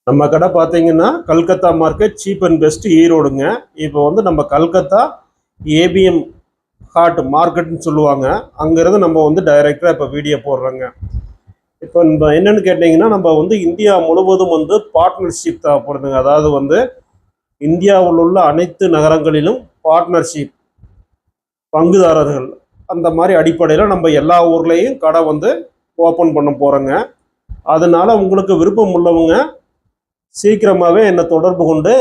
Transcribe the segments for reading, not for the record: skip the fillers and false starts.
நம்ம கடை பார்த்தீங்கன்னா Calcutta market cheap and best ஈரோடுங்க. இப்போ வந்து நம்ம கல்கத்தா ஏபிஎம் ஹாட் மார்க்கெட்னு சொல்லுவாங்க. அங்கேருந்து நம்ம வந்து டைரெக்டாக இப்போ வீடியோ போடுறோங்க. இப்போ நம்ம என்னென்னு கேட்டிங்கன்னா, நம்ம வந்து இந்தியா முழுவதும் வந்து பார்ட்னர்ஷிப் தேவைப்படுதுங்க. அதாவது வந்து இந்தியாவில் உள்ள அனைத்து நகரங்களிலும் பார்ட்னர்ஷிப் பங்குதாரர்கள் அந்த மாதிரி அடிப்படையில் நம்ம எல்லா ஊர்லேயும் கடை வந்து ஓப்பன் பண்ண போகிறோங்க. அதனால் உங்களுக்கு விருப்பம் உள்ளவங்க சீக்கிரமாகவே என்னை தொடர்பு கொண்டு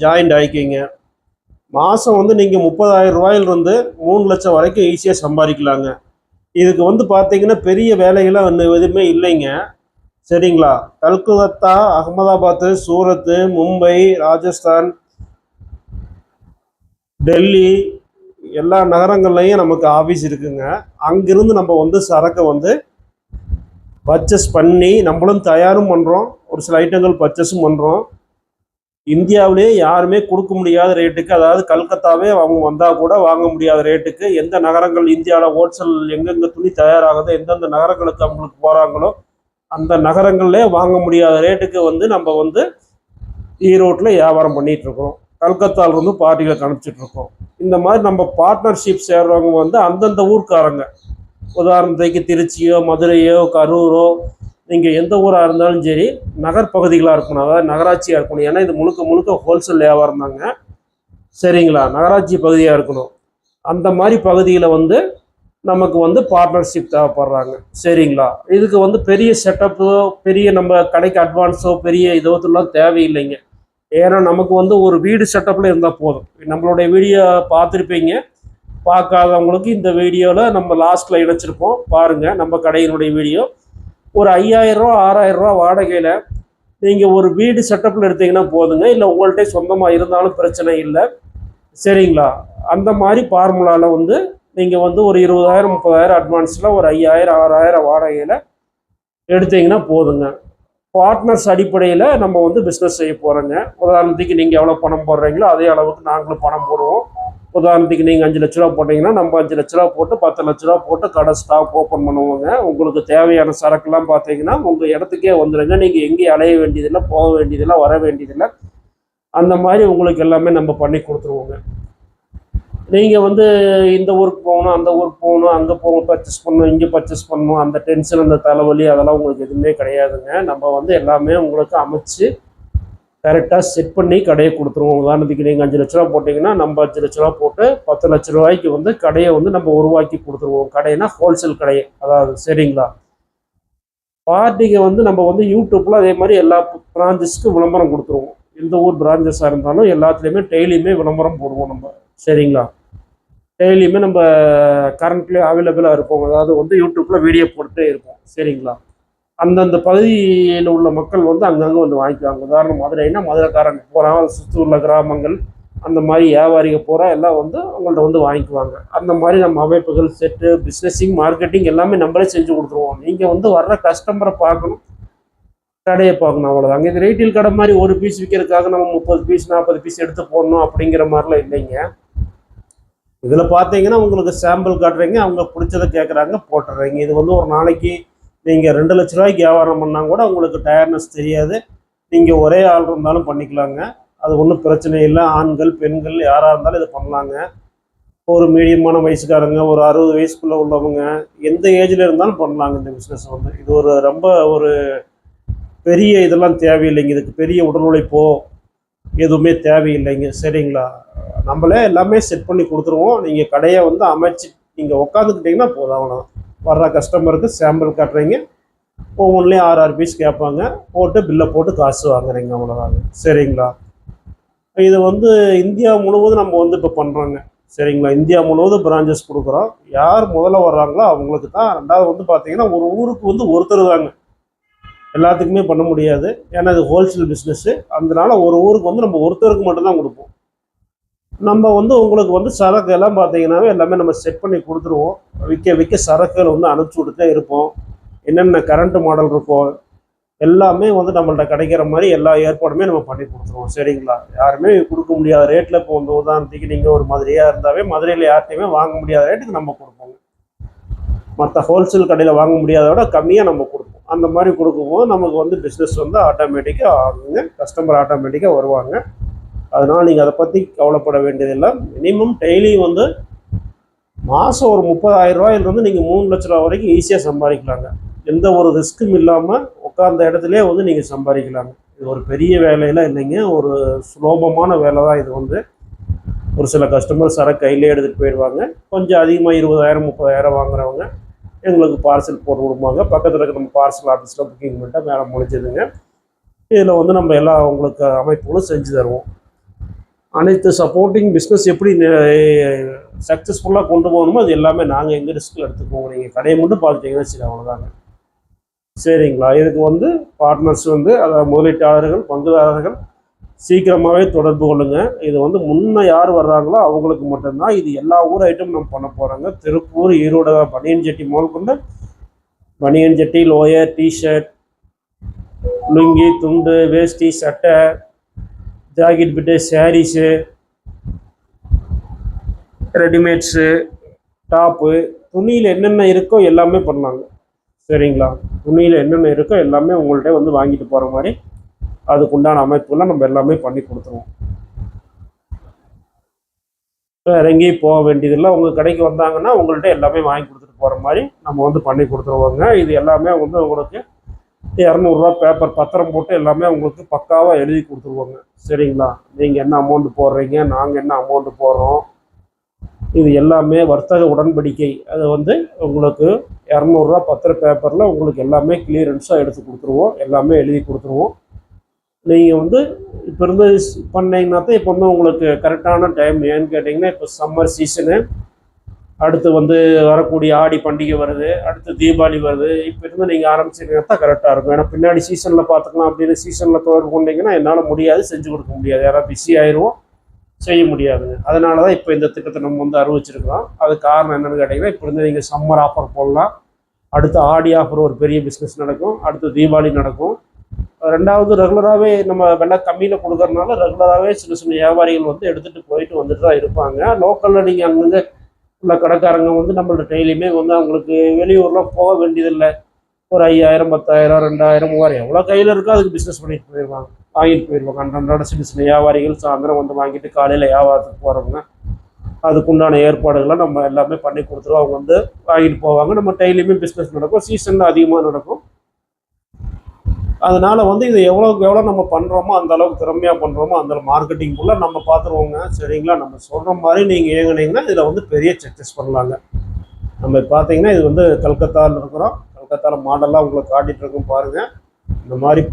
ஜாயின்ட் ஆகிக்கிங்க. மாதம் வந்து நீங்கள் 30,000 ரூபாயிலிருந்து 3 லட்சம் வரைக்கும் ஈஸியாக சம்பாதிக்கலாங்க. இதுக்கு வந்து பார்த்தீங்கன்னா பெரிய வேலைகள்லாம் எதுவுமே இல்லைங்க. சரிங்களா? கல்கத்தா, அகமதாபாத்து, சூரத்து, மும்பை, ராஜஸ்தான், டெல்லி எல்லா நகரங்கள்லையும் நமக்கு ஆஃபீஸ் இருக்குங்க. அங்கிருந்து நம்ம வந்து சரக்கை வந்து பர்ச்சேஸ் பண்ணி நம்மளும் தயாரும் பண்ணுறோம், ஒரு சில ஐட்டங்கள் பர்ச்சேஸும் பண்ணுறோம். இந்தியாவிலே யாருமே கொடுக்க முடியாத ரேட்டுக்கு, அதாவது கல்கத்தாவே அவங்க வந்தால் கூட வாங்க முடியாத ரேட்டுக்கு, எந்த நகரங்கள் இந்தியாவில் ஹோல்சேல் எங்கெங்கே துணி தயாராகுதோ, எந்தெந்த நகரங்களுக்கு அவங்களுக்கு போகிறாங்களோ அந்த நகரங்கள்லே வாங்க முடியாத ரேட்டுக்கு வந்து நம்ம வந்து ஈரோட்டில் வியாபாரம் பண்ணிகிட்ருக்கோம். கல்கத்தாவிலேருந்து பார்ட்டிகளுக்கு அனுப்பிச்சிட்ருக்கோம். இந்த மாதிரி நம்ம பார்ட்னர்ஷிப் சேர்றவங்க வந்து அந்தந்த ஊர்க்காரங்க, உதாரணத்துக்கு திருச்சியோ, மதுரையோ, கரூரோ, நீங்கள் எந்த ஊராக இருந்தாலும் சரி நகர்பகுதிகளாக இருக்கணும், அதாவது நகராட்சியாக இருக்கணும். ஏன்னா இது முழுக்க முழுக்க ஹோல்சேல் வியாபாரம் தாங்க. சரிங்களா? நகராட்சி பகுதியாக இருக்கணும். அந்த மாதிரி பகுதியில் வந்து நமக்கு வந்து பார்ட்னர்ஷிப் தேவைப்படுறாங்க. சரிங்களா? இதுக்கு வந்து பெரிய செட்டப்போ, பெரிய நம்ம கடைக்கு அட்வான்ஸோ, பெரிய இதெல்லாம் தேவையில்லைங்க. ஏன்னா நமக்கு வந்து ஒரு வீடு செட்டப்பில் இருந்தால் போதும். நம்மளுடைய வீடியோ பார்த்துருப்பீங்க. பார்க்காதவங்களுக்கு இந்த வீடியோவில் நம்ம லாஸ்ட்டில் இணைச்சிருப்போம் பாருங்கள். நம்ம கடையினுடைய வீடியோ ஒரு 5,000 ரூபா 6,000 ரூபா வாடகையில் நீங்கள் ஒரு வீடு செட்டப்பில் எடுத்தீங்கன்னா போதுங்க. இல்லை உங்கள்கிட்ட சொந்தமாக இருந்தாலும் பிரச்சனை இல்லை. சரிங்களா? அந்த மாதிரி ஃபார்முலாவில் வந்து நீங்கள் வந்து ஒரு 20,000 30,000 அட்வான்ஸில் ஒரு 5,000 6,000 வாடகையில் எடுத்தீங்கன்னா போதுங்க. பார்ட்னர்ஸ் அடிப்படையில் நம்ம வந்து பிஸ்னஸ் செய்ய போகிறோங்க. உதாரணத்துக்கு நீங்கள் எவ்வளோ பணம் போடுறீங்களோ அதே அளவுக்கு நாங்களும் பணம் போடுவோம். உதாரணத்துக்கு நீங்கள் 5 லட்ச ரூபா போட்டிங்கன்னா நம்ம 5 லட்ச ரூபா போட்டு 10 லட்ச ரூபா போட்டு கடை ஸ்டாக் ஓப்பன் பண்ணுவோங்க. உங்களுக்கு தேவையான சரக்குலாம் பார்த்தீங்கன்னா உங்கள் இடத்துக்கே வந்துடுங்க. நீங்கள் எங்கேயும் அலைய வேண்டியதில்லை, போக வேண்டியதில்லை, வர வேண்டியதில்லை. அந்த மாதிரி உங்களுக்கு எல்லாமே நம்ம பண்ணி கொடுத்துருவோங்க. நீங்கள் வந்து இந்த ஊருக்கு போகணும், அந்த ஊருக்கு போகணும், அங்கே போகணும், பர்ச்சேஸ் பண்ணணும், இங்கே பர்ச்சேஸ் பண்ணணும், அந்த டென்ஷன், அந்த தலைவலி அதெல்லாம் உங்களுக்கு எதுவுமே கிடையாதுங்க. நம்ம வந்து எல்லாமே உங்களுக்கு அமைச்சு கரெக்டாக செட் பண்ணி கடையை கொடுத்துருவோம். உதாரணத்துக்கு நீங்கள் 5 லட்ச ரூபா போட்டிங்கன்னா நம்ம 5 லட்ச ரூபா போட்டு 10 லட்ச ரூபாய்க்கு வந்து கடையை வந்து நம்ம உருவாக்கி கொடுத்துருவோம். கடைனா ஹோல்சேல் கடையை, அதாவது. சரிங்களா? பார்ட்டிக்கு வந்து நம்ம வந்து யூடியூப்பில் அதே மாதிரி எல்லா பிரான்ச்சஸ்க்கும் விளம்பரம் கொடுத்துருவோம். எந்த ஊர் பிரான்ச்சஸாக இருந்தாலும் எல்லாத்துலேயுமே டெய்லியுமே விளம்பரம் போடுவோம் நம்ம. சரிங்களா? டெய்லியுமே நம்ம கரண்ட்லேயே அவைலபிளாக இருப்போம். அதாவது வந்து யூடியூப்பில் வீடியோ போட்டுகிட்டே இருப்போம். சரிங்களா? அந்தந்த பகுதியில் உள்ள மக்கள் வந்து அங்கங்கே வந்து வாங்கிக்குவாங்க. உதாரணம் மதுரைனா மதுரைக்காரங்க போகிறாங்க, சுற்றி உள்ள கிராமங்கள் அந்த மாதிரி வியாபாரிகள் போகிறா எல்லாம் வந்து அவங்கள்ட்ட வந்து வாங்கிக்குவாங்க. அந்த மாதிரி நம்ம அமைப்புகள் செட்டு, பிஸ்னஸிங், மார்க்கெட்டிங் எல்லாமே நம்மளே செஞ்சு கொடுத்துருவோம். நீங்கள் வந்து வர்ற கஸ்டமரை பார்க்கணும், கடையை பார்க்கணும், அவ்வளோதாங்க. இது ரீட்டெயில் கடை மாதிரி ஒரு பீஸ் விற்கிறதுக்காக நம்ம 30 பீஸ் 40 பீஸ் எடுத்து போடணும் அப்படிங்கிற மாதிரிலாம் இல்லைங்க. இதில் பார்த்தீங்கன்னா உங்களுக்கு சாம்பிள் காட்டுறீங்க, அவங்க பிடிச்சதை கேட்குறாங்க, போட்டுடுறீங்க. இது வந்து ஒரு நாளைக்கு நீங்கள் 2 லட்ச ரூபாய்க்கு வியாபாரம் பண்ணால் கூட உங்களுக்கு டயர்னஸ் தெரியாது. நீங்கள் ஒரே ஆள் இருந்தாலும் பண்ணிக்கலாங்க. அது ஒன்றும் பிரச்சனை இல்லை. ஆண்கள் பெண்கள் யாராக இருந்தாலும் இதை பண்ணலாங்க. ஒரு மீடியமான வயசுக்காரங்க, ஒரு 60 வயசுக்குள்ளே உள்ளவங்க, எந்த ஏஜில் இருந்தாலும் பண்ணலாங்க இந்த பிஸ்னஸ் வந்து. இது ஒரு ரொம்ப ஒரு பெரிய இதெல்லாம் தேவையில்லைங்க. இதுக்கு பெரிய உடல் உழைப்போ எதுவுமே தேவையில்லைங்க. சரிங்களா? நம்மளே எல்லாமே செட் பண்ணி கொடுத்துருவோம். நீங்கள் கடையை வந்து அமைச்சு நீங்கள் உட்காந்துக்கிட்டிங்கன்னா போதும், அவ்வளோதான். வர்ற கஸ்டமருக்கு சாம்பிள் காட்டுறீங்க, ஒவ்வொன்றுலேயும் 6 பீஸ் கேட்பாங்க, போட்டு பில்லை போட்டு காசு வாங்குறீங்க, அவ்வளோதாங்க. சரிங்களா? இது வந்து இந்தியா முழுவதும் நம்ம வந்து இப்போ பண்ணுறோங்க. சரிங்களா? இந்தியா முழுவதும் பிரான்ச்சஸ் கொடுக்குறோம். யார் முதல்ல வர்றாங்களோ அவங்களுக்கு தான். ரெண்டாவது வந்து பார்த்தீங்கன்னா ஒரு ஊருக்கு வந்து ஒருத்தர் தாங்க, எல்லாத்துக்குமே பண்ண முடியாது. ஏன்னா இது ஹோல்சேல் பிஸ்னஸ்ஸு. அதனால ஒரு ஊருக்கு வந்து நம்ம ஒருத்தருக்கு மட்டும்தான் கொடுப்போம். நம்ம வந்து உங்களுக்கு வந்து சரக்கு எல்லாம் பார்த்தீங்கன்னாவே எல்லாமே நம்ம செட் பண்ணி கொடுத்துருவோம். விற்க சரக்குகள் வந்து அனுப்பிச்சி விட்டுட்டே இருப்போம். என்னென்ன கரண்ட் மாடல் இருக்கும் எல்லாமே வந்து நம்மள்ட்ட கிடைக்கிற மாதிரி எல்லா ஏற்பாடுமே நம்ம பண்ணி கொடுத்துருவோம். சரிங்களா? யாருமே கொடுக்க முடியாத ரேட்டில் இப்போ வந்து உதாரணத்துக்கு நீங்கள் ஒரு மதுரையாக இருந்தாவே மதுரையில் யார்ட்டையுமே வாங்க முடியாத ரேட்டுக்கு நம்ம கொடுப்போங்க. மற்ற ஹோல்சேல் கடையில் வாங்க முடியாத விட கம்மியாக நம்ம கொடுப்போம். அந்த மாதிரி கொடுக்கும்போது நமக்கு வந்து பிஸ்னஸ் வந்து ஆட்டோமேட்டிக்காக ஆகுங்க, கஸ்டமர் ஆட்டோமேட்டிக்காக வருவாங்க. அதனால் நீங்கள் அதை பற்றி கவலைப்பட வேண்டியதில்லை. மினிமம் டெய்லி வந்து மாதம் ஒரு 30,000 ரூபாயிலிருந்து நீங்கள் 3 லட்ச ரூபா வரைக்கும் ஈஸியாக சம்பாதிக்கலாங்க. எந்த ஒரு ரிஸ்க்கும் இல்லாமல் உட்கார்ந்த இடத்துலையே வந்து நீங்கள் சம்பாதிக்கலாங்க. இது ஒரு பெரிய வேலையெல்லாம் இல்லைங்க, ஒரு சுலபமான வேலை தான் இது வந்து. ஒரு சில கஸ்டமர் சரக்கு கையிலே எடுத்துகிட்டு போயிடுவாங்க. கொஞ்சம் அதிகமாக 20,000 30,000 வாங்குறவங்க எங்களுக்கு பார்சல் போட்டு கொடுப்பாங்க. பக்கத்தில் இருக்க நம்ம பார்சல் ஆஃபீஸில் புக்கிங் பண்ணிட்டா வேலை முடிஞ்சதுங்க. இதில் வந்து நம்ம எல்லா உங்களுக்கு அமைப்புகளும் செஞ்சு தருவோம். அனைத்து சப்போர்ட்டிங் பிஸ்னஸ் எப்படி சக்ஸஸ்ஃபுல்லாக கொண்டு போகணுமோ அது எல்லாமே நாங்கள் எங்கள் ரிஸ்கில் எடுத்துக்குவோம். நீங்கள் கடையை மட்டும் பார்த்துட்டீங்கன்னா சரி, அவ்வளோதாங்க. சரிங்களா? இதுக்கு வந்து பார்ட்னர்ஸ் வந்து அதாவது முதலீட்டாளர்கள், பங்குதாரர்கள் சீக்கிரமாகவே தொடர்பு கொள்ளுங்கள். இது வந்து முன்னே யார் வர்றாங்களோ அவங்களுக்கு மட்டும்தான். இது எல்லா ஊர் ஐட்டம் நம்ம பண்ண போகிறோங்க. திருப்பூர், ஈரோடு பனியன் ஜட்டி முதல் கொண்டு பனியன் ஜட்டி, லோயர், டிஷர்ட், லுங்கி, துண்டு, வேஷ்டி, சட்டை, ஜாக்கெட் பிட்டு, சாரீஸு, ரெடிமேட்ஸு, டாப்பு, துணியில் என்னென்ன இருக்கோ எல்லாமே பண்ணலாங்க. சரிங்களா? துணியில் என்னென்ன இருக்கோ எல்லாமே உங்கள்கிட்ட வந்து வாங்கிட்டு போகிற மாதிரி அதுக்குண்டான அமைப்புலாம் நம்ம எல்லாமே பண்ணி கொடுத்துருவோம். இறங்கி போக வேண்டியதில்லை. உங்கள் கடைக்கு வந்தாங்கன்னா உங்கள்கிட்ட எல்லாமே வாங்கி கொடுத்துட்டு போகிற மாதிரி நம்ம வந்து பண்ணி கொடுத்துருவோங்க. இது எல்லாமே வந்து உங்களுக்கு 200 ரூபா பேப்பர் பத்திரம் போட்டு எல்லாமே உங்களுக்கு பக்காவாக எழுதி கொடுத்துருவோங்க. சரிங்களா? நீங்கள் என்ன அமௌண்ட் போடுறீங்க, நாங்கள் என்ன அமௌண்ட் போடுறோம், இது எல்லாமே வர்த்தக உடன்படிக்கை. அது வந்து உங்களுக்கு 200 ரூபா பத்திர பேப்பரில் உங்களுக்கு எல்லாமே கிளியரன்ஸாக எடுத்து கொடுத்துருவோம், எல்லாமே எழுதி கொடுத்துருவோம். நீங்கள் வந்து இப்போ இருந்து பண்ணிங்கன்னா தான் இப்போ வந்து உங்களுக்கு கரெக்டான டைம். ஏன்னு கேட்டிங்கன்னா இப்போ சம்மர் சீசனு, அடுத்து வந்து வரக்கூடிய ஆடி பண்டிகை வருது, அடுத்து தீபாவளி வருது. இப்போ இருந்து நீங்கள் ஆரம்பிச்சிங்கன்னா தான் கரெக்டாக இருக்கும். ஏன்னா பின்னாடி சீசனில் பார்த்துக்கலாம் அப்படின்னு சீசனில் தொடர்பு கொண்டீங்கன்னா என்னால் முடியாது, செஞ்சு கொடுக்க முடியாது, யாராவது பிஸி ஆயிடுவோம், செய்ய முடியாதுங்க. அதனால தான் இப்போ இந்த திட்டத்தை நம்ம வந்து அறிவிச்சிருக்கிறோம். அது காரணம் என்னென்னு கேட்டிங்கன்னா இப்போ இருந்து நீங்கள் சம்மர் ஆஃபர் போடலாம், அடுத்து ஆடி ஆஃபர் ஒரு பெரிய பிஸ்னஸ் நடக்கும், அடுத்து தீபாவளி நடக்கும். ரெண்டாவது ரெகுலராகவே நம்ம விலை கம்மியில் கொடுக்கறதுனால ரெகுலராகவே சின்ன சின்ன வியாபாரிகள் வந்து எடுத்துகிட்டு போயிட்டு வந்துட்டு தான் இருப்பாங்க. லோக்கலில் நீங்கள் அங்கங்கே உள்ள கடைக்காரங்க வந்து நம்மள்ட்ட டெய்லியுமே வந்து அவங்களுக்கு வெளியூர்லாம் போக வேண்டியதில்லை. ஒரு 5,000 10,000 2,000 3,000 எவ்வளோ கையில் இருக்கோ அதுக்கு பிஸ்னஸ் பண்ணிட்டு போயிடுவாங்க, வாங்கிட்டு போயிடுவாங்க. அன்றாட சின்ன சின்ன வியாபாரிகள் சாயந்தரம் வந்து வாங்கிட்டு காலையில் வியாபாரத்துக்கு போகிறவங்க அதுக்குண்டான ஏற்பாடுகள்லாம் நம்ம எல்லாமே பண்ணி கொடுத்துருவோம். அவங்க வந்து வாங்கிட்டு போவாங்க. நம்ம டெய்லியுமே பிஸ்னஸ் நடக்கும், சீசனில் அதிகமாக நடக்கும். அதனால் வந்து இது எவ்வளோக்கு எவ்வளோ நம்ம பண்ணுறோமோ அந்த அளவுக்கு திறமையாக பண்ணுறோமோ அந்த மார்க்கெட்டிங்குள்ளே நம்ம பார்த்துருவோங்க. சரிங்களா? நம்ம சொல்கிற மாதிரி நீங்கள் இயங்குனீங்கன்னா இதில் வந்து பெரிய சக்ஸஸ் பண்ணலாங்க. நம்ம பார்த்தீங்கன்னா இது வந்து கல்கத்தாவில் இருக்கிறோம். கல்கத்தாவில் மாடலாக உங்களுக்கு காட்டிகிட்ருக்கும் பாருங்கள். இந்த மாதிரி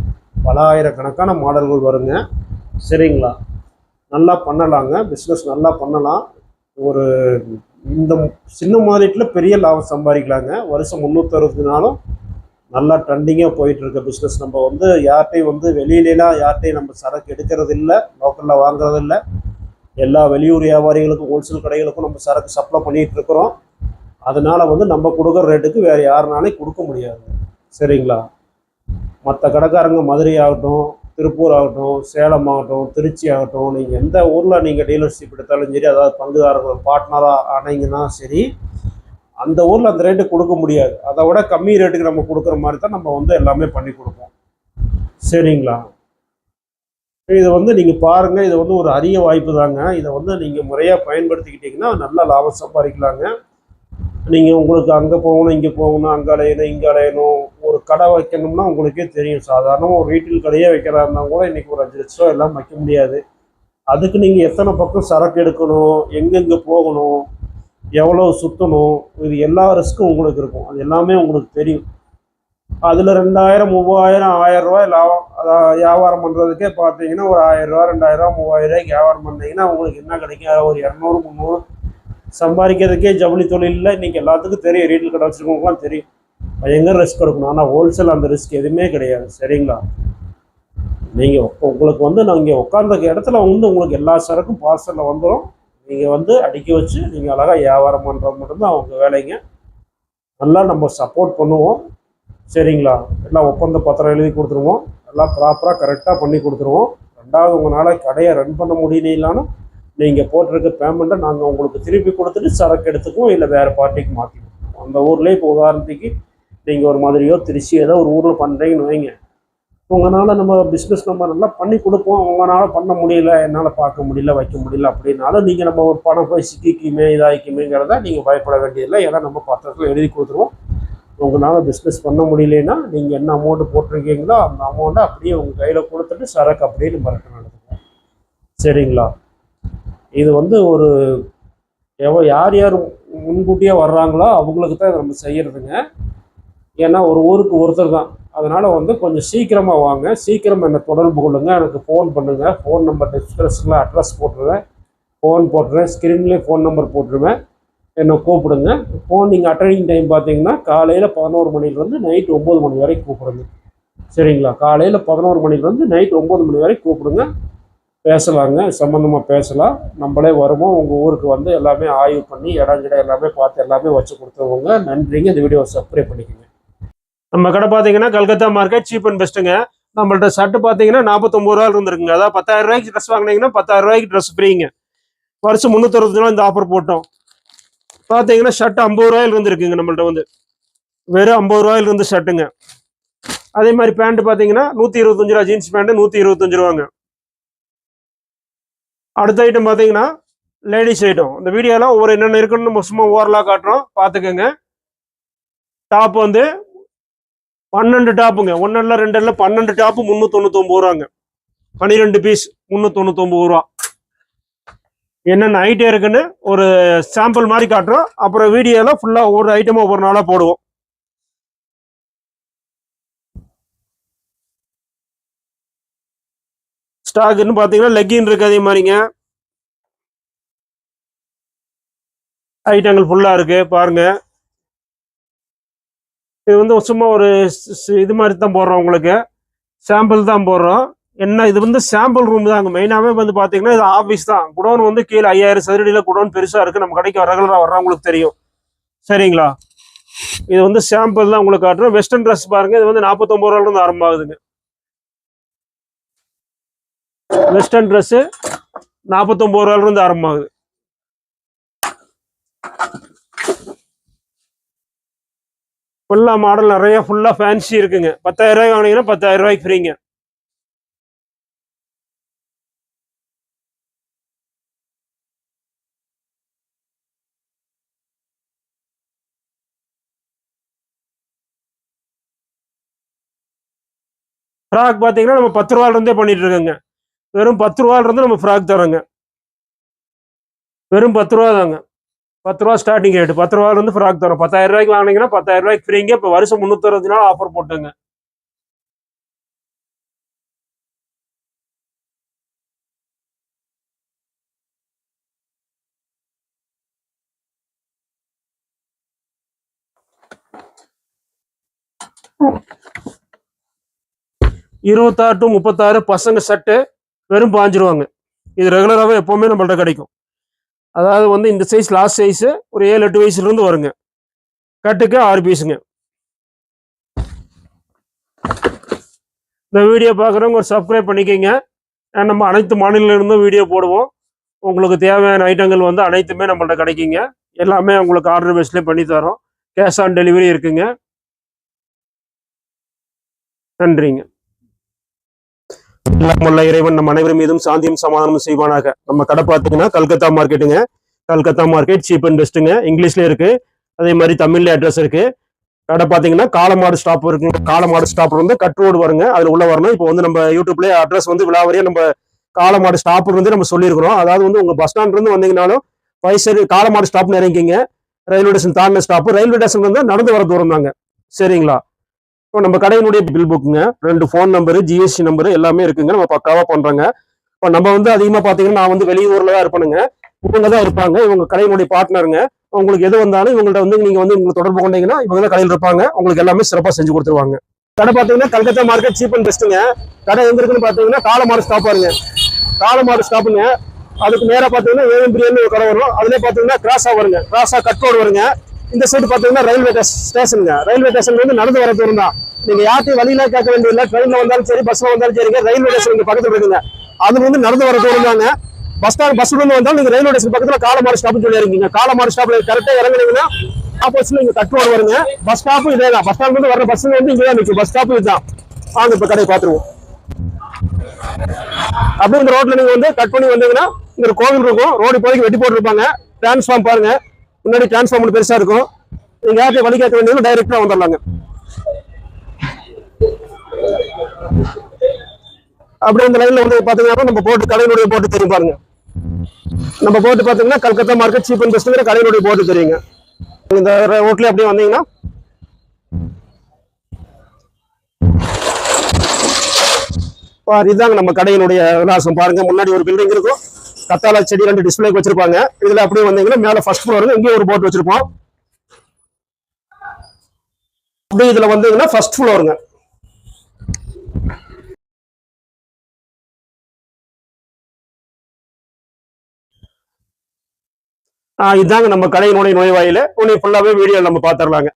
பல ஆயிரக்கணக்கான மாடல்கள் வருங்க. சரிங்களா? நல்லா பண்ணலாங்க, பிஸ்னஸ் நல்லா பண்ணலாம். ஒரு இந்த சின்ன மார்க்கெட்டில் பெரிய லாபம் சம்பாதிக்கலாங்க. வருஷம் 360 நாளும் நல்லா ட்ரெண்டிங்காக போயிட்டுருக்க பிஸ்னஸ். நம்ம வந்து யார்கிட்டையும் வந்து வெளியிலாம் யார்கிட்டையும் நம்ம சரக்கு எடுக்கிறது இல்லை, லோக்கலில் வாங்குறது இல்லை. எல்லா வெளியூர் வியாபாரிகளுக்கும் ஹோல்சேல் கடைகளுக்கும் நம்ம சரக்கு சப்ளை பண்ணிகிட்டு இருக்கிறோம். அதனால் வந்து நம்ம கொடுக்குற ரேட்டுக்கு வேறு யாருனாலையும் கொடுக்க முடியாது. சரிங்களா? மற்ற கடைக்காரங்க மதுரை ஆகட்டும், திருப்பூர் ஆகட்டும், சேலம் ஆகட்டும், திருச்சி ஆகட்டும், நீங்கள் எந்த ஊரில் நீங்கள் டீலர்ஷிப் எடுத்தாலும் சரி, அதாவது பங்குதாரர்கள் பார்ட்னராக ஆனீங்கன்னா சரி, அந்த ஊரில் அந்த ரேட்டு கொடுக்க முடியாது. அதை விட கம்மி ரேட்டுக்கு நம்ம கொடுக்குற மாதிரி தான் நம்ம வந்து எல்லாமே பண்ணி கொடுப்போம். சரிங்களா? இதை வந்து நீங்கள் பாருங்கள், இது வந்து ஒரு அரிய வாய்ப்பு தாங்க. இதை வந்து நீங்கள் முறையாக பயன்படுத்திக்கிட்டிங்கன்னா நல்ல லாபம் சம்பாதிக்கலாங்க. நீங்கள் உங்களுக்கு அங்கே போகணும், இங்கே போகணும், அங்கே அலையணும், இங்கே அலையணும். ஒரு கடை வைக்கணும்னா உங்களுக்கே தெரியும், சாதாரணமாக ஒரு ரீட்டில் கடையே வைக்கிறா இருந்தால் கூட இன்றைக்கி ஒரு 5 லட்சம் எல்லாம் வைக்க முடியாது. அதுக்கு நீங்கள் எத்தனை பக்கம் சரக்கு எடுக்கணும், எங்கெங்கே போகணும், எவ்வளோ சுற்றணும், இது எல்லா ரிஸ்க்கும் உங்களுக்கு இருக்கும். அது எல்லாமே உங்களுக்கு தெரியும். அதில் 2,000 3,000 1000 ரூபாய் லாபம் அதாவது வியாபாரம் பண்ணுறதுக்கே பார்த்தீங்கன்னா ஒரு 1000 ரூபா 2000 3000 ரூபாய்க்கு வியாபாரம் பண்ணிங்கன்னா உங்களுக்கு என்ன கிடைக்கும்? ஒரு 200 300 சம்பாதிக்கிறதுக்கே ஜவுளி தொழிலில் இன்றைக்கி எல்லாத்துக்கும் தெரியும், ரீட்டில் கடை வச்சுருக்கவங்களாம் தெரியும் பயங்கர ரிஸ்க் எடுக்கணும். ஆனால் ஹோல்சேல் அந்த ரிஸ்க் எதுவுமே கிடையாது. சரிங்களா? நீங்கள் உங்களுக்கு வந்து நீங்கள் உட்காந்த இடத்துல வந்து உங்களுக்கு எல்லா சரக்கும் பார்சலில் வந்துடும். நீங்கள் வந்து அடுக்கி வச்சு நீங்கள் அழகாக வியாபாரம் பண்ணுறது மட்டும்தான் அவங்க வேலைங்க. நல்லா நம்ம சப்போர்ட் பண்ணுவோம். சரிங்களா? எல்லாம் ஒப்பந்த பத்திரம் எழுதி கொடுத்துருவோம், எல்லாம் ப்ராப்பராக கரெக்டாக பண்ணி கொடுத்துருவோம். ரெண்டாவது உங்களால் கடையை ரன் பண்ண முடியலனாலும் நீங்கள் போட்டிருக்க பேமெண்ட்டை நாங்கள் உங்களுக்கு திருப்பி கொடுத்துட்டு சரக்கு எடுத்துக்குவோம், இல்லை வேறு பார்ட்டிக்கு மாற்றிக்குவோம். அந்த ஊர்லேயே இப்போ உதாரணத்துக்கு நீங்கள் ஒரு மதுரையோ திருச்சி ஏதோ ஒரு ஊரில் பண்ணுறீங்கன்னு வைங்க, உங்களால் நம்ம பிஸ்னஸ் நம்ம நல்லா பண்ணி கொடுப்போம். உங்களால் பண்ண முடியல, என்னால் பார்க்க முடியல, வைக்க முடியல அப்படின்னாலும் நீங்கள் நம்ம ஒரு பணம் போய் சிக்கிக்குமே இதாகிக்குமேங்கிறத நீங்கள் பயப்பட வேண்டியதில்லை. ஏன்னா நம்ம பத்திரத்தில் எழுதி கொடுத்துருவோம். உங்களால் பிஸ்னஸ் பண்ண முடியலன்னா நீங்கள் என்ன அமௌண்ட்டு போட்டிருக்கீங்களோ அந்த அமௌண்ட்டை அப்படியே உங்கள் கையில் கொடுத்துட்டு சரக்கு அப்படியே நம்ம ரிட்டர்ன் எடுத்துக்கலாம். சரிங்களா? இது வந்து ஒரு யார் யார் முன்கூட்டியே வர்றாங்களோ அவங்களுக்கு தான் நம்ம செய்கிறதுங்க. ஏன்னா ஒரு ஊருக்கு ஒருத்தர் தான். அதனால் வந்து கொஞ்சம் சீக்கிரமாக வாங்க, சீக்கிரம் என்னை தொடர்பு கொள்ளுங்க, எனக்கு ஃபோன் பண்ணுங்கள். ஃபோன் நம்பர் டிஸ்கிரிப்ஷனில் அட்ரஸ் போட்டுருவேன், ஃபோன் போட்டுருவேன், ஸ்க்ரீன்லேயே ஃபோன் நம்பர் போட்டுருவேன். என்னை கூப்பிடுங்க. ஃபோன் நீங்கள் அட்டெண்டிங் டைம் பார்த்தீங்கன்னா காலையில் 11 மணிலேருந்து நைட் 9 மணி வரைக்கும் கூப்பிடுங்க. சரிங்களா? காலையில் 11 மணிலேருந்து நைட் 9 மணி வரைக்கும் கூப்பிடுங்க. பேசலாங்க, சம்மந்தமாக பேசலாம். நம்மளே வருவோம், உங்கள் ஊருக்கு வந்து எல்லாமே ஆய்வு பண்ணி இடங்கிட எல்லாமே பார்த்து எல்லாமே வச்சு கொடுத்துருவோங்க. நன்றிங்க. இந்த வீடியோவை சப்ஸ்கிரைப் பண்ணிக்கோங்க. நம்ம கடை பார்த்தீங்கன்னா கல்கத்தா மார்க்கெட் சீப் அண்ட் பெஸ்ட்டுங்க. நம்மள்ட்ட ஷர்ட் பார்த்தீங்கன்னா 49 ரூபா இருந்துருக்குங்க. அதாவது 10,000 ரூபாய்க்கு ட்ரெஸ் வாங்கினீங்கன்னா 10,000 ரூபாய்க்கு ட்ரெஸ் ஃப்ரீங்க. வருஷம் 360 நாள் இந்த ஆஃபர் போட்டோம். பார்த்தீங்கன்னா ஷர்ட் 50 ரூபாயில் இருந்துருக்குங்க. நம்மள்ட்ட வந்து வெறும் 50 ரூபாயில் இருந்து ஷர்ட்டுங்க. அதே மாதிரி பேண்ட் பார்த்தீங்கன்னா 125 ரூபா, ஜீன்ஸ் பேண்ட் 125 ரூபாங்க. அடுத்த ஐட்டம் பார்த்தீங்கன்னா லேடிஸ் ஐட்டம். இந்த வீடியோலாம் ஒவ்வொரு என்னென்ன இருக்குன்னு நம்ம சும்மா ஓவரலாக காட்டுறோம், பார்த்துக்கோங்க. டாப் வந்து 12 டாப்புங்க. 1 இல்ல 2 இல்ல 12 டாப்பு 399 ரூபாங்க. 12 பீஸ் 399 ரூபா. என்னென்ன ஐட்டம் இருக்குன்னு ஒரு சாம்பிள் மாதிரி காட்டுறோம். அப்புறம் வீடியோல ஃபுல்லா ஒவ்வொரு ஐட்டமும் ஒவ்வொரு நாளா போடுவோம். ஸ்டாக்னு பாத்தீங்கன்னா லெக்கின் இருக்கு, அதே மாதிரிங்க ஐட்டங்கள் ஃபுல்லா இருக்கு பாருங்க. இது வந்து சும்மா ஒரு இது மாதிரி தான் போடுறோம், உங்களுக்கு சாம்பிள் தான் போடுறோம். என்ன இது வந்து சாம்பிள் ரூம் தாங்க. மெயினாகவே வந்து பார்த்தீங்கன்னா இது ஆஃபீஸ் தான். குடோன் வந்து கீழே 5000 சதுரடியில் குடோன் பெருசாக இருக்குது. நம்ம கடைக்கு ரெகுலராக வர்றவங்களுக்கு தெரியும். சரிங்களா? இது வந்து சாம்பிள் தான் உங்களுக்கு காட்டுறோம். வெஸ்டர்ன் ட்ரெஸ் பாருங்க. இது வந்து 49 ரூபாயிலிருந்து ஆரம்பமாகுதுங்க. வெஸ்டர்ன் ட்ரெஸ்ஸு 49 ரூபாயிலிருந்து ஆரம்பமாகுது. ஃபுல்லாக மாடல் நிறைய ஃபுல்லாக ஃபேன்சி இருக்குங்க. 10,000 ரூபாய்க்கு வாங்கினீங்கன்னா 10,000 ரூபாய்க்கு ஃப்ரீங்க. ஃப்ராக் பார்த்தீங்கன்னா நம்ம 10 ரூபாயிலிருந்தே பண்ணிட்டு இருக்கோங்க. வெறும் 10 ரூபாயிலிருந்து நம்ம ஃப்ராக் தரோங்க. வெறும் 10 ரூபா தாங்க. 10 ரூபா ஸ்டார்டிங் ரேட்டு. 10 ரூபாயிலிருந்து ஃப்ராக் தரோம். 10,000 ரூபாய்க்கு வாங்கினீங்கன்னா 10,000 ரூபாய்க்கு ஃப்ரீங்க. இப்போ வருஷம் 360 நாள் ஆஃபர் போட்டுங்க. இருபத்தாறு டு 36 பசங்க ஷர்ட்டு வெறும் 5 ரூபாங்க. இது ரெகுலராகவே எப்போவுமே நம்மள்ட்ட கிடைக்கும். அதாவது வந்து இந்த சைஸ் லாஸ்ட் சைஸு ஒரு 7-8 வயசுலேருந்து வருங்க. கட்டுக்கு 6 பீஸுங்க. இந்த வீடியோ பார்க்குறவங்க ஒரு சப்ஸ்கிரைப் பண்ணிக்கோங்க. நம்ம அனைத்து மாநிலங்களிலிருந்தும் வீடியோ போடுவோம். உங்களுக்கு தேவையான ஐட்டங்கள் வந்து அனைத்துமே நம்மள்ட்ட கிடைக்குங்க. எல்லாமே உங்களுக்கு ஆர்டர் பேஸ்லேயே பண்ணி தரோம். கேஷ் ஆன் டெலிவரி இருக்குங்க. நன்றிங்க. எல்லாமுள்ள இறைவன் நம் அனைவரும் மீதும் சாந்தியும் சமாதானமும் செய்வானாக. நம்ம கடை பார்த்தீங்கன்னா கல்கத்தா மார்க்கெட்டுங்க. கல்கத்தா மார்க்கெட் சீப் அண்ட் பெஸ்ட்டுங்க. இங்கிலீஷ்ல இருக்கு, அதே மாதிரி தமிழ்ல அட்ரஸ் இருக்கு. கடை பார்த்தீங்கன்னா காலமாடு ஸ்டாப் இருக்குங்க. காலமாடு ஸ்டாப் வந்து கட் ரோடு வருங்க, அதுல உள்ள வரணும். இப்போ வந்து நம்ம யூடியூப்ல அட்ரஸ் வந்து விழாவரியா நம்ம காலமாடு ஸ்டாப் வந்து நம்ம சொல்லியிருக்கிறோம். அதாவது வந்து உங்க பஸ் ஸ்டாண்ட்ல இருந்து வந்தீங்கன்னாலும் வயசு காலமாடு ஸ்டாப்னு இறங்கிங்க. ரயில்வே ஸ்டேஷன் தாண்டின ஸ்டாப். ரயில்வே ஸ்டேஷன் வந்து நடந்து வர தூரம் தாங்க. சரிங்களா? இப்போ நம்ம கடையினுடைய பில் புக்குங்க, 2 ஃபோன் நம்பரு, ஜிஎஸ்டி நம்பரு எல்லாமே இருக்குங்க. நம்ம பக்காவா பண்றோங்க. இப்போ நம்ம வந்து அதிகமா பாத்தீங்கன்னா நான் வந்து வெளியூர்ல தான் இருப்பேனுங்க. இவங்க தான் இருப்பாங்க. இவங்க கடையினுடைய பார்ட்னருங்க. உங்களுக்கு எது வந்தாலும் இவங்கள்ட்ட வந்து நீங்க வந்து உங்களுக்கு தொடர்பு கொண்டீங்கன்னா இவங்க தான் கடையில் இருப்பாங்க. உங்களுக்கு எல்லாமே சிறப்பாக செஞ்சு கொடுத்துருவாங்க. கடை பார்த்தீங்கன்னா கல்கத்தா மார்க்கெட் சீப் அண்ட் பெஸ்ட்டுங்க. கடை எங்க இருக்குன்னு பாத்தீங்கன்னா காலமாடு ஸ்டாப் பாருங்க. காலமாடு ஸ்டாப்புங்க. அதுக்கு நேராக பார்த்தீங்கன்னா ஏஎம் பிரியாணி ஒரு கடை வரும். அதுலேயே பார்த்தீங்கன்னா கிராஸா வருங்க. கிராஸா கட் ரோடு வருங்க. இந்த சைடு பார்த்தீங்கன்னா ரயில்வே ஸ்டேஷனுங்க. ரயில்வே ஸ்டேஷன் வந்து நடந்து வர தூரம் தான். நீங்க யார்ட்டையும் வழியில கேட்க வேண்டியதில்லை. ட்ரெயின்ல வந்தாலும் சரி, பஸ்ல வந்தாலும் சரிங்க. ரயில்வே ஸ்டேஷன் இங்க பக்கத்துல இருக்குங்க. அது வந்து நடந்து வர தூரம் தாங்க. பஸ்ல இருந்து வந்தாலும் நீங்க ரயில்வே ஸ்டேஷன் பக்கத்துல காலமாடு ஸ்டாப்னு சொல்லி இருக்கீங்க. காலமாடு ஸ்டாப்ல கரெக்டா இறங்குனீங்கன்னா ஆப்போசிட்ல இங்க கட் ரோடு வருங்க. பஸ் ஸ்டாப்பும் இதே தான். பஸ் ஸ்டாண்ட் வந்து வர பஸ் வந்து இங்கதான் நிற்கும். பஸ் ஸ்டாப்பும் இதுதான். வாங்க இப்ப கடையை பார்த்துருவோம். அப்படியே இந்த ரோட்ல நீங்க வந்து கட் பண்ணி வந்தீங்கன்னா இங்க ஒரு கோவில் இருக்கும். ரோடு இப்போதைக்கு வெட்டி போட்டுருப்பாங்க. டிரான்ஸ்ஃபார்ம் பாருங்க, முன்னாடி டிரான்ஸ்ஃபார்ம் பெருசா இருக்கும். நீங்க யார்கிட்ட வழி கேட்க வேண்டியது டைரக்டா வந்துடலாங்க. அப்படியே இந்த லைன்ல வந்து பாத்தீங்கன்னா நம்ம போட்டு கடையினுடைய போட்டு தெரியும் பாருங்க. நம்ம போட்டு பாத்தீங்கன்னா கல்கத்தா மார்க்கெட் சீப் அண்ட் பெஸ்ட்ங்கிற கடையினுடைய போட்டு தெரியுங்க. இந்த ரோட்ல அப்படியே வந்தீங்கன்னா இதுதாங்க நம்ம கடையினுடைய விலாசம். பாருங்க, முன்னாடி ஒரு பில்டிங் இருக்கும். கத்தாழை செடி 2 டிஸ்பிளேக்கு வச்சிருப்பாங்க. இதுல அப்படியே வந்தீங்கன்னா மேல ஃபர்ஸ்ட் ஃப்ளோர் இங்கே ஒரு போர்டு வச்சிருப்போம். அப்படியே இதுல வந்தீங்கன்னா ஃபர்ஸ்ட் ஃப்ளோருங்க. இதாங்க நம்ம கடையினுடைய நுழைவாயில. உன்னை ஃபுல்லாவே வீடியோ நம்ம பாத்துரலாங்க.